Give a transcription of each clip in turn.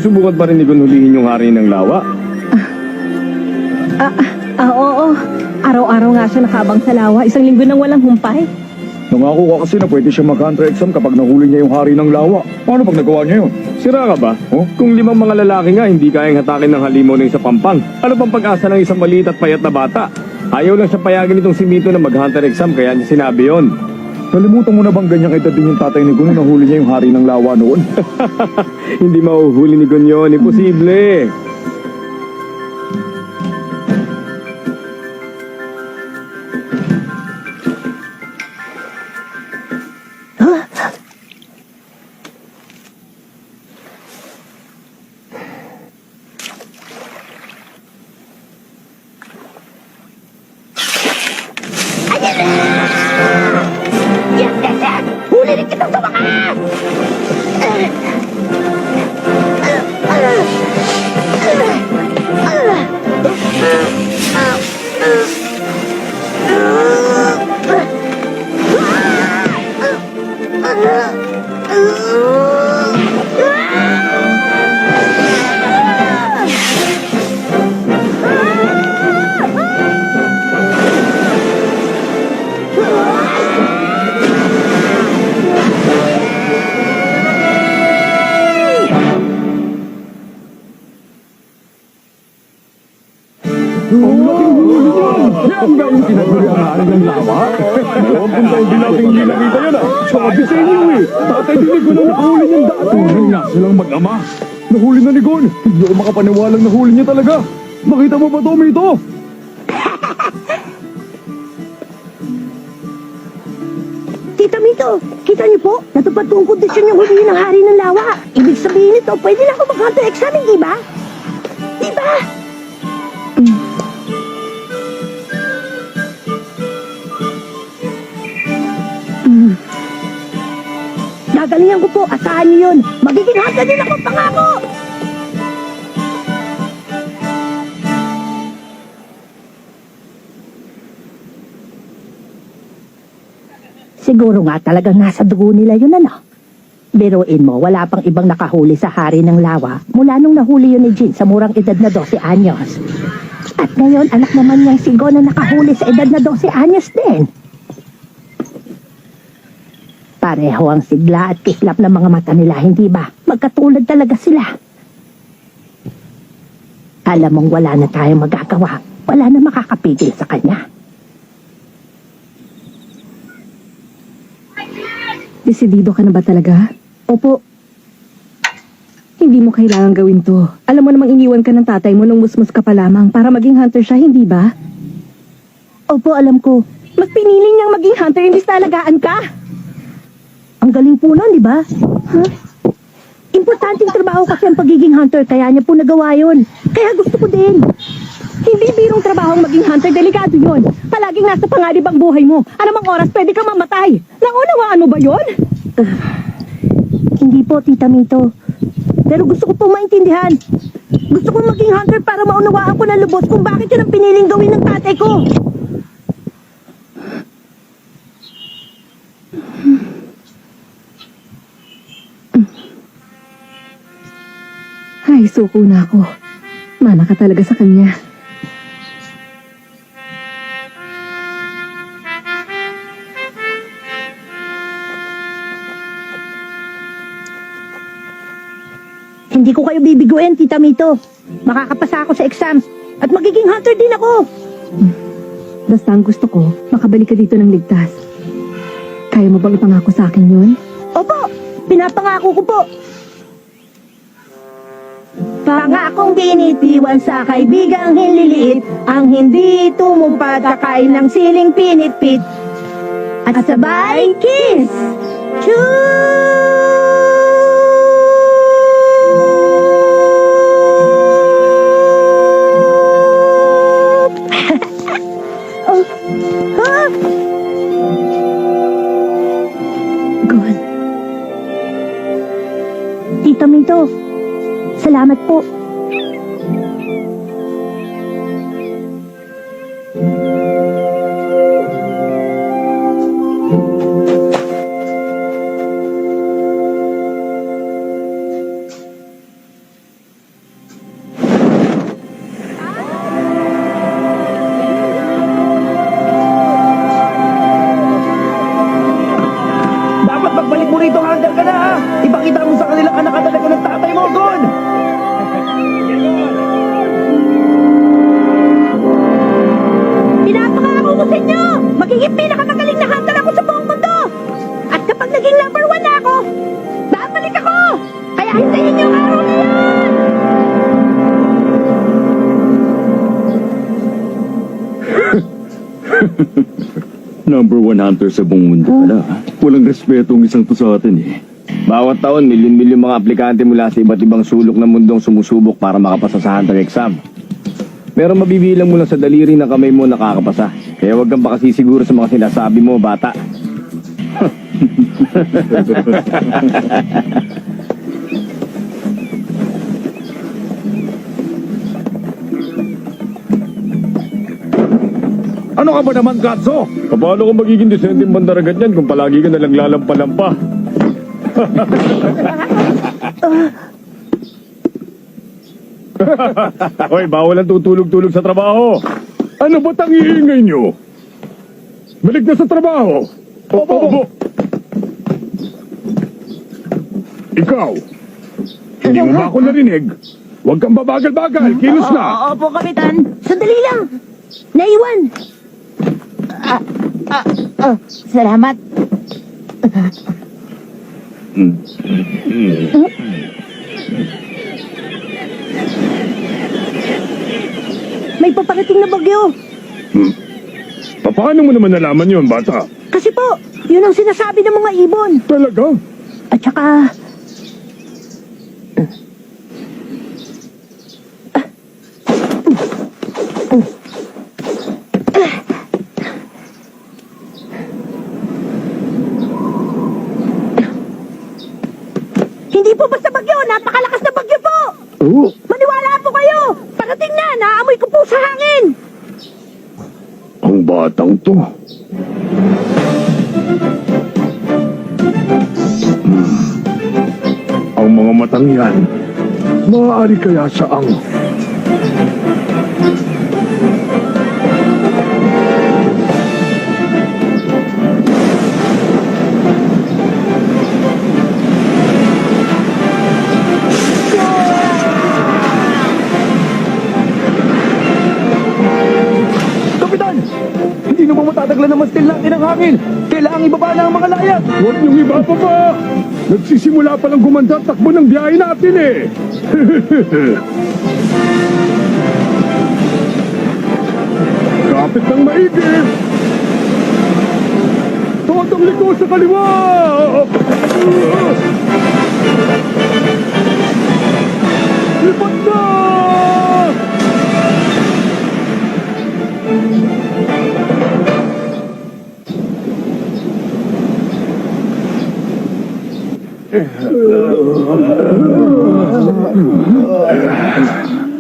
Sinusubukan pa rin ni Gun hulihin yung hari ng lawa. Oo. Araw-araw nga siya nakabang sa lawa. Isang linggo nang walang humpay. Nangako ka kasi na pwede siya mag-counter-exam kapag nahuli niya yung hari ng lawa. Paano pag nagawa niya yun? Sira ka ba? Oh? Kung 5 mga lalaki nga hindi kayang hatakin ng halimaw ng isa pampang, ano pang pag-asa ng isang maliit at payat na bata? Ayaw lang siya payagin itong si Mito na mag-counter-exam kaya niya sinabi yon. Kalimutan mo na bang ganyang edad din yung tatay ni Gun na nahuli niya yung hari ng lawa noon? Hindi mahuhuli ni Gun yun. Imposible. Huli rin kita sa wakas! Ang laking huli yan! Yan ba yung pinaguli ang hari ng lawa? Ang taong binating hindi nakita yan ah! Sabi sa inyo eh! Tatay din ni Gun ang nakahuli niyang dati! Tunay nga silang mag-ama! Nahuli na ni Gun! Hindi ako makapaniwalang nahuli niya talaga! Makita mo ba ito, Mito? Tita Mito, kita niyo po, natupad po ang kondisyon yung hulihin ng hari ng lawa. Ibig sabihin nito, pwede na ako mag-counter-exam, di ba? Di ba? Gagalingan ko po, asahan niyo yun. Magiging handa din ako, pangako! Siguro nga talagang nasa dugo nila yun, ano? Biruin mo, wala pang ibang nakahuli sa hari ng lawa mula nung nahuli yun ni Jin sa murang edad na 12 anyos. At ngayon, anak naman niyang si Gon na nakahuli sa edad na 12 anyos din. Pareho ang sigla at kislap ng mga mata nila, hindi ba? Magkatulad talaga sila. Alam mong wala na tayong magagawa. Wala na makakapigil sa kanya. Desidido ka na ba talaga? Opo. Hindi mo kailangan gawin to. Alam mo namang iniwan ka ng tatay mo nung musmus ka pa lamang para maging hunter siya, hindi ba? Opo, alam ko. Mas pinili niyang maging hunter imbis na alagaan ka. Ang galing po nun, di ba? Huh? Importanteng trabaho kasi ang pagiging hunter, kaya niya po nagawa yun. Kaya gusto ko din. Hindi birong trabaho ang maging hunter, delikado yun. Palaging nasa panganib ang buhay mo. Anumang oras pwede kang mamatay. Naunawaan mo ba yun? Hindi po, Tita Mito. Pero gusto ko po maintindihan. Gusto ko maging hunter para maunawaan ko na lubos kung bakit yun ang piniling gawin ng tatay ko. Ay, suko na ako. Mana ka talaga sa kanya. Hindi ko kayo bibiguin, Tita Mito. Makakapasa ako sa exams at magiging hunter din ako. Basta ang gusto ko, makabalik ka dito ng ligtas. Kaya mo bang ipangako sa akin yun? Opo, pinapangako ko po. Pangakong binitiwan sa kaibigang hinliliit, ang hindi tumupad kakain ng siling pinitpit. At sabay, kiss! Choo! Oh, ha? Gon, Tita Mito, salamat po. Number 1 hunter sa buong mundo pala. Walang respeto ang isang to sa atin eh. Bawat taon, milyon-milyon mga aplikante mula sa iba't ibang sulok ng mundong sumusubok para makapasa sa hunter exam. Pero mabibilang mo lang sa daliri ng kamay mo nakakapasa. Kaya huwag kang makasisiguro sa mga sinasabi mo, bata. Ano ka ba naman, Gatso? Paano kung magiging descending bandaragat yan kung palagi ka nalang lalampa-lampa? Hoy, bawal ang tutulog-tulog sa trabaho. Ano ba tangiingay nyo? Balik na sa trabaho. Opo. Ikaw, hindi mo ba ako narinig? Huwag kang babagal-bagal. Kilos na. Opo, Kapitan. Sandali lang. Naiwan. Salamat. May paparating na bagyo. Paano mo naman nalaman yon, bata? Kasi po, yun ang sinasabi ng mga ibon. Talaga? At saka... Hindi po basta bagyo, napakalakas na bagyo po! Oo. Maniwala po kayo! Parating na, naamoy ko po sa hangin! Ang batang to. Ang mga matang yan, maaari kaya saang... Kapitan! Hindi na ba matataglan ng mastil natin ang hangin? Kailangang ibaba na ang mga layat! Huwag niyong ibaba pa! Nagsisimula pa lang gumanda at takbo ng biyahe natin eh! Kapit ng maigi! Totong liko sa kaliwa! Lipat na!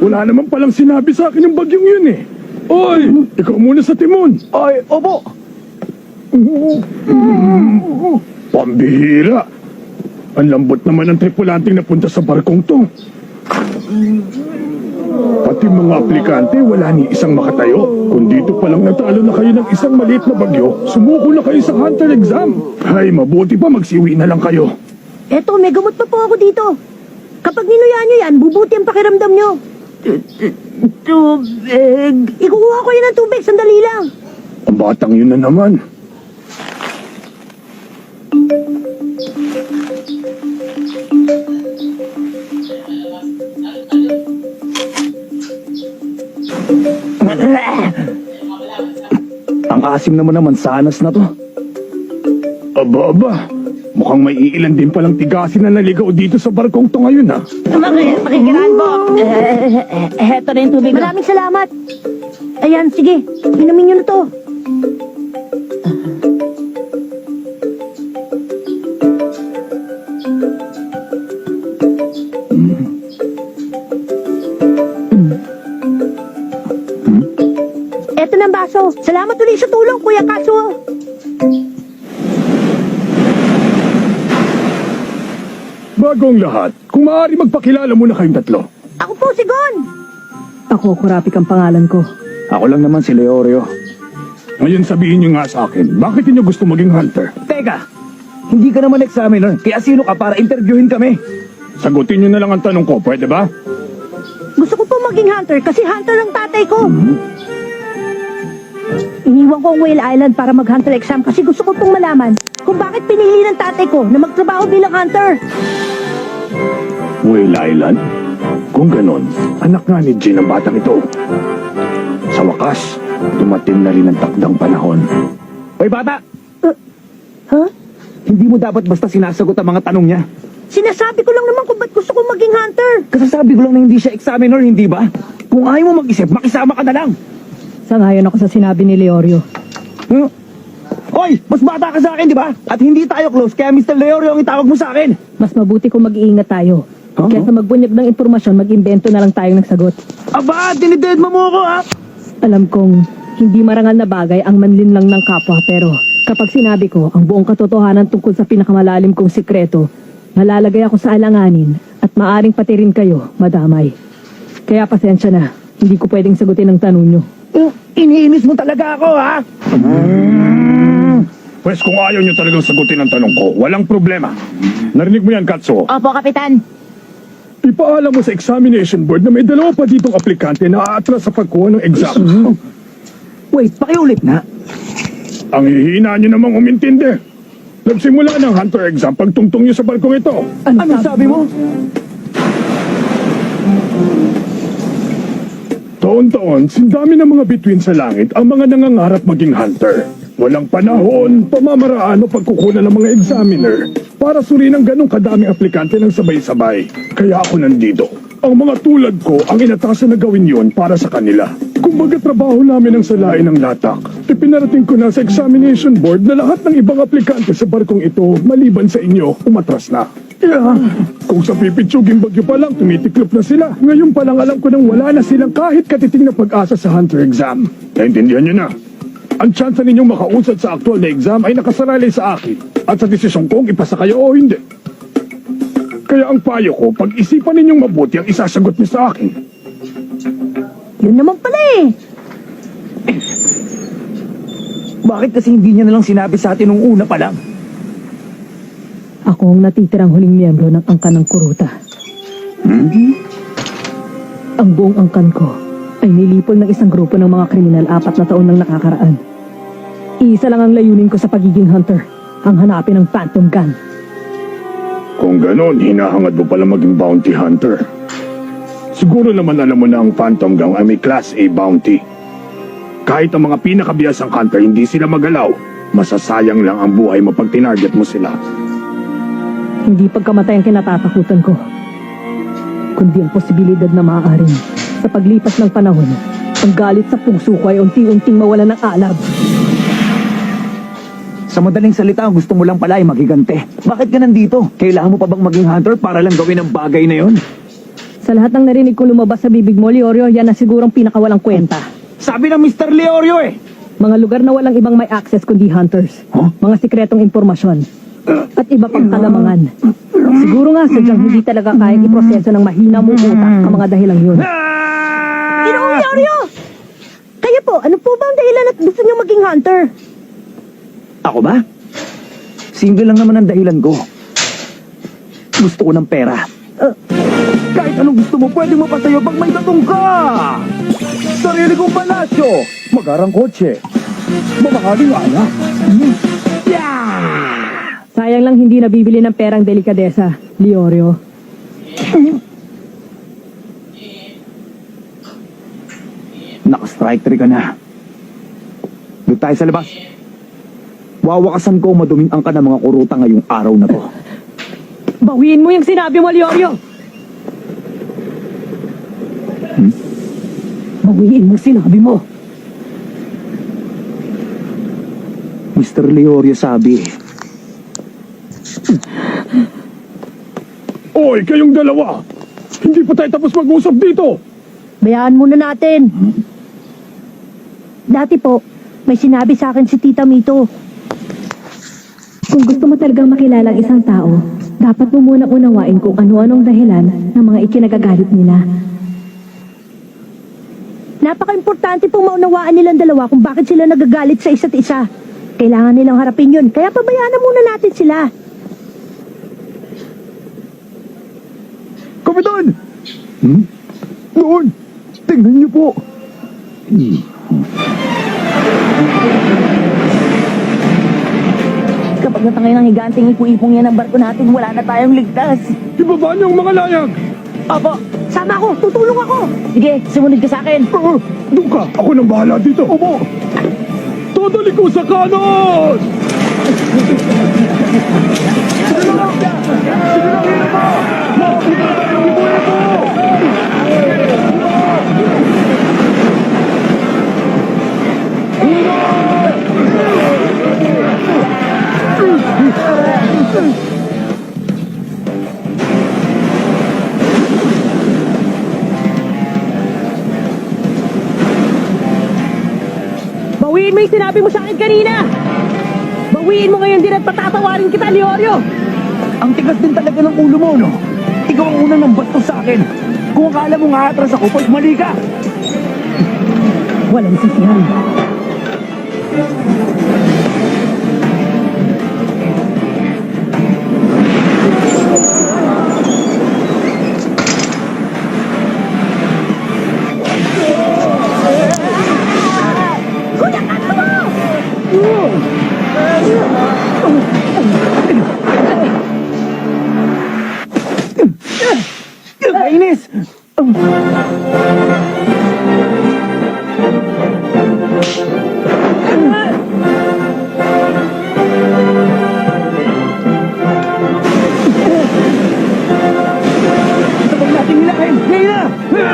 Wala naman palang sinabi sa akin yung bagyong yun eh. Oy, ikaw muna sa timon. Ay, opo. Pambihira. Ang lambot naman ng tripulanting napunta sa barkong to. Pati mga aplikante, wala ni isang makatayo. Kung dito palang natalo na kayo ng isang maliit na bagyo, sumuko na kayo sa hunter exam. Ay, mabuti pa magsiwi na lang kayo. Eto, may gamot pa po ako dito. Kapag ninuya nyo yan, bubuti ang pakiramdam nyo. Tubig. Ikukuha ko yan ng tubig, sandali lang. Ang batang yun na naman. Ang asim naman sanas na to. Aba. Mukhang may iilan din palang tigasin na naligaw dito sa barkong to ngayon, ha? Pakikiraan po. Heto na yung tubig. Maraming salamat. Ayan, sige. Inumin nyo na to. Eto na ang baso. Salamat ulit sa tulong, Kuya Kaso. Bago ang lahat, kung maaari magpakilala muna kayong tatlo. Ako po si Gon. Ako, Kurapik ang pangalan ko. Ako lang naman si Leorio. Ngayon sabihin niyo nga sa akin, bakit niyo gusto maging hunter? Teka, hindi ka naman examiner, kaya sino ka para interviewin kami? Sagutin niyo na lang ang tanong ko, pwede ba? Gusto ko po maging hunter kasi hunter ang tatay ko. Iniwan ko ang Whale Island para mag-hunter exam kasi gusto ko pong malaman kung bakit pinili ng tatay ko na magtrabaho bilang hunter. Whale Island? Kung ganon, anak nga ni Jean ang batang ito. Sa wakas, dumating na rin ang takdang panahon Hoy bata, Ha? hindi mo dapat basta sinasagot ang mga tanong niya. Sinasabi ko lang naman kung ba't gusto kong maging hunter. Kasasabi ko lang na hindi siya examiner, hindi ba? Kung ayaw mo mag-isip, makisama ka na lang. Sangayon ako sa sinabi ni Leorio. Hmm? Hoy, mas bata ka sa akin, di ba? At hindi tayo close, kaya Mr. Leorio ang itawag mo sa akin. Mas mabuti kung mag-iingat tayo. Huh? Kesa magbunyag ng impormasyon, mag-imbento na lang tayong nagsagot. Aba, dinided mo ako, ha? Alam kong hindi marangal na bagay ang manlinlang ng kapwa, pero kapag sinabi ko ang buong katotohanan tungkol sa pinakamalalim kong sikreto, nalalagay ako sa alanganin at maaring pati rin kayo madamay. Kaya pasensya na, hindi ko pwedeng sagutin ang tanong nyo. Iniinis mo talaga ako, ha? Pwes kung ayaw nyo talagang sagutin ang tanong ko, walang problema. Narinig mo yan, Katso? Opo, Kapitan. Ipaalam mo sa examination board na may dalawa pa ditong aplikante na aatras sa pagkuha ng exam. Wait, pakiulit na. Ang hihina nyo namang umintindi. Nagsimula ng hunter exam pagtungtong nyo sa barkong ito. Ano sabi mo? Taon-taon, sindami ng mga bituin sa langit ang mga nangangarap maging hunter. Walang panahon, pamamaraan o pagkukunan ng mga examiner para suriin ang ganong kadaming aplikante ng sabay-sabay. Kaya ako nandito. Ang mga tulad ko ang inatasan na gawin yon para sa kanila. Kumbaga trabaho namin ang salain ng latak. Ipinarating ko na sa examination board na lahat ng ibang aplikante sa barkong ito maliban sa inyo, umatras na. Kung sa pipitsuging bagyo pa lang, tumitiklop na sila. Ngayon pa lang alam ko nang wala na silang kahit katiting na pag-asa sa hunter exam. Naintindihan nyo na. Ang tsansa ninyong makausad sa aktual na exam ay nakasarali sa akin at sa desisyon kong ipasa kayo o hindi. Kaya ang payo ko, pag-isipan ninyong mabuti ang isasagot niyo sa akin. Yun naman pala eh. Bakit kasi hindi niya nalang sinabi sa atin nung una pa lang? Ako ang natitirang huling miyembro ng angkan ng kuruta. Ang buong angkan ko ay nilipol ng isang grupo ng mga kriminal 4 na taon nang nakakaraan. Isa lang ang layunin ko sa pagiging hunter, ang hanapin ng Phantom Gun. Kung ganon, hinahangad mo pala maging bounty hunter. Siguro naman alam mo na ang Phantom Gang ay may Class A bounty. Kahit ang mga pinakabiyasang hunter hindi sila magalaw, masasayang lang ang buhay mo pag tinarget mo sila. Hindi pagkamatay ang kinatatakutan ko, kundi ang posibilidad na maaaring sa paglipas ng panahon, ang galit sa puso ko ay unti-unting mawala ng alab. Sa madaling salita, gusto mo lang pala ay magigante. Bakit ka nandito? Kailangan mo pa bang maging hunter para lang gawin ang bagay na yon? Sa lahat ng narinig kong lumabas sa bibig mo, Leorio, yan na sigurong pinakawalang kwenta. Sabi ng Mr. Leorio eh! Mga lugar na walang ibang may access kundi hunters. Huh? Mga sikretong impormasyon. At iba pang kalamangan. Siguro nga sadyang hindi talaga kayang iproseso ng mahina mong utak ang mga dahilang yun. Ginoong Leorio! Kayo po, ano po ba ang dahilan at gusto niyo maging hunter? Ako ba? Single lang naman ang dahilan ko. Gusto ko ng pera. Kahit anong gusto mo, pwedeng mapasayo pag may tatong ka! Sarili kong palasyo! Magarang kotse! Mamahaling anak! Yeah! Sayang lang hindi nabibili ng perang delikadesa, Leorio. Naka-strike 3 ka na. Doon tayo sa labas. Wawakasan ko maduming ang ka ng mga kuruta ngayong araw na to. Bawiin mo yung sinabi mo, Leorio! Bawiin mo sinabi mo. Mr. Leorio sabi, Oy, kayong dalawa! Hindi pa tayo tapos mag-usap dito! Bayaan muna natin. Dati po, may sinabi sa akin si Tita Mito. Kung gusto mo talagang makilala ang isang tao, dapat mo muna unawain kung ano-anong dahilan ng mga ikinagagalit nila. Napaka-importante pong maunawaan nilang dalawa kung bakit sila nagagalit sa isa't isa. Kailangan nilang harapin yun, kaya pabayaan na muna natin sila. Kapitan! Doon! Tingnan niyo po! Kapag natangay ng higanting ipu-ipong yan ang barko natin, wala na tayong ligtas. Ibaba niyo ang mga layag! Opo, sama ako, tutulong ako. Sige, sumunod ka sa akin. Doon ka! Ako nang bahala dito! Opo! Todo liko sa kanon! Bawiin mo yung sinabi mo sa akin kanina! Bawiin mo ngayon din at patatawarin kita, Leorio! Ang tigas din talaga ng ulo mo, no? Ikaw ang unang ng bastos sa akin. Kung akala mo nga atras ako, pag mali ka. Walang sisihan. Kainis! Sabag natin hilahin! Ngayon na!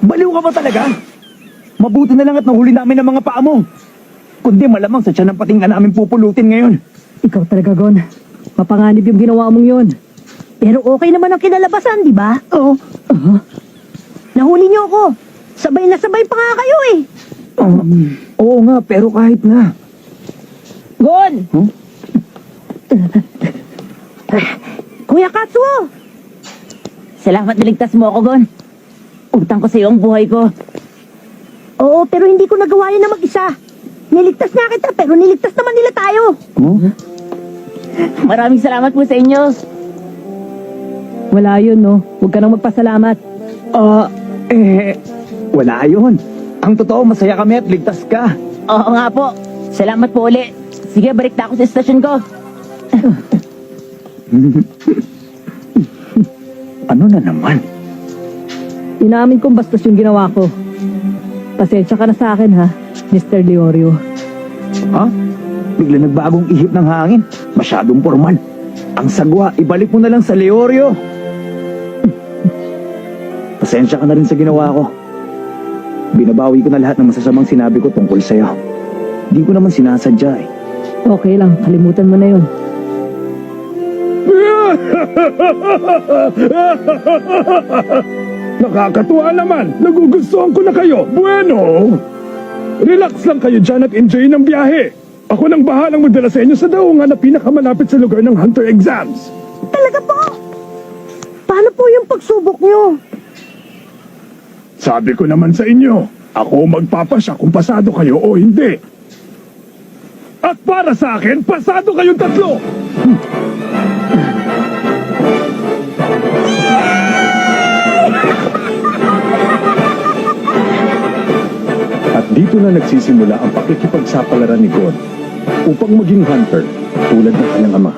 Baliw ka ba talaga? Mabuti na lang at nahuli namin ang mga paa mo. Kundi malamang sa tiyan ng pating ka namin pupulutin ngayon. Ikaw talaga, Gon. Mapanganib yung ginawa mong yun. Pero okay naman ang kinalabasan, di ba? Oo. Nahuli niyo ako. Sabay na sabay pa nga kayo eh. Oo nga, pero kahit na. Gon! Huh? Kuya Katsuo! Salamat niligtas mo ako, Gon. Utang ko sa iyo ang buhay ko. Oo, pero hindi ko nagawa yan na mag-isa. Niligtas nga kita, pero niligtas naman nila tayo. Huh? Maraming salamat po sa inyo. Wala yun, no? Huwag ka nang magpasalamat. Wala yun. Ang totoo, masaya kami at ligtas ka. Oo nga po. Salamat po uli. Sige, balik na ako sa estasyon ko. Ano na naman? Inamin kong bastos yung ginawa ko. Pasensya ka na sa akin, ha, Mr. Leorio. Ha? Bigla nagbagong ihip ng hangin. Masyadong formal. Ang sagwa, ibalik mo na lang sa Leorio. Pasensya ka na rin sa ginawa ko. Binabawi ko na lahat ng masasamang sinabi ko tungkol sa'yo. Di ko naman sinasadya eh. Okay lang, kalimutan mo na yun. Nakakatuwa naman. Nagugustuhan ko na kayo. Bueno. Relax lang kayo dyan at enjoy ng biyahe. Ako nang bahalang magdala sa inyo sa daungan na pinakamalapit sa lugar ng Hunter exams. Talaga po? Paano po yung pagsubok niyo? Sabi ko naman sa inyo, ako magpapasya kung pasado kayo o hindi. At para sa akin, pasado kayong tatlo! At dito na nagsisimula ang pakikipagsapalaran ni God upang maging hunter tulad ng kanyang ama.